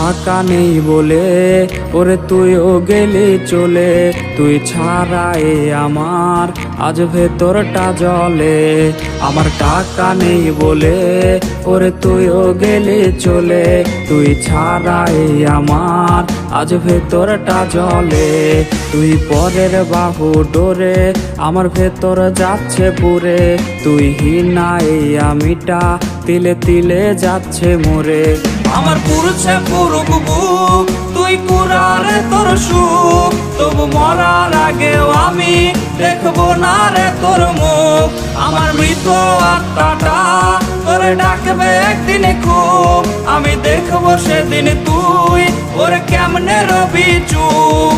টাকা নেই বলে ওরে তুইও গেলি চলে, তুই ছাড়া আমার আজ ভেতরটা জ্বলে। আমার টাকা নেই বলে ওরে তুইও গেলি চলে, তুই ছাড়া আমার আজ ভেতরটা জ্বলে। তুই পরের বাহু ডোরে আমার ভেতর যাচ্ছে পুরে, তুই হিনা আমিটা তিলে তিলে যাচ্ছে মোরে। আমার পুরুষে পুরুক বুক, তুই কুরারে তোর সুখ, তবু মরার আগেও আমি দেখবো না রে তোর মুখ। আমার মৃত আত্মাটা তোরে ডাকবে একদিন খুব, আমি দেখবো সেদিন তুই ওরে কেমনে রবি চুপ।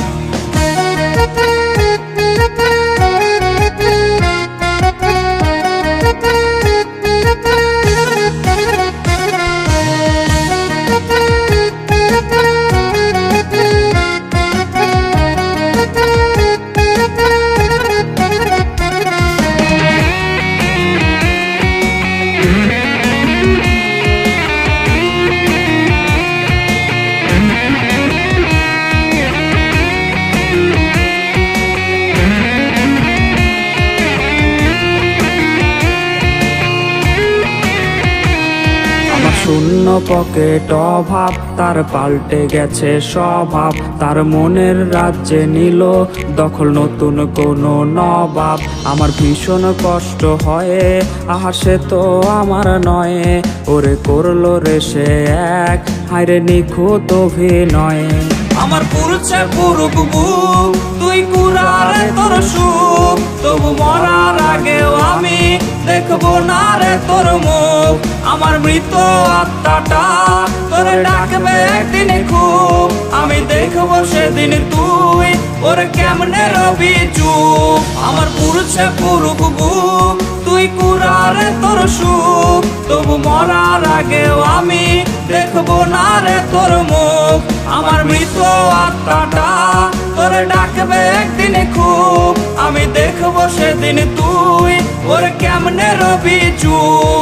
শূন্য পকেট অভাব, তার পাল্টে গেছে স্বভাব, তার মনের রাজ্যে নিল দখল নতুন কোনো নবাব। আমার ভীষণ কষ্ট হয়, আহা সে তো আমার নয়, ওরে করলো রে সে এক হায়রে নিখুঁত অভিনয়। আমার পুরুষে পুরুক বুক, তুই কুরারে তোর সুখ, তবু মরার আগেও আমি দেখবো না রে তোর মুখ। আমার মৃত আত্মাটা তোরে ডাকবে একদিন খুব, আমি দেখবো সেদিন তুই ওরে কেমনে রবি চুপ। আমার পুরুষে পুরুক বুক, তুই কুরারে তোর সুখ, তবু মরার আগেও আমি দেখবো না রে তোর মুখ। আমার মৃত আত্মাটা তোরে ডাকবে একদিন খুব, আমি দেখবো সেদিন তুই ওরে কেমনে রবি চুপ।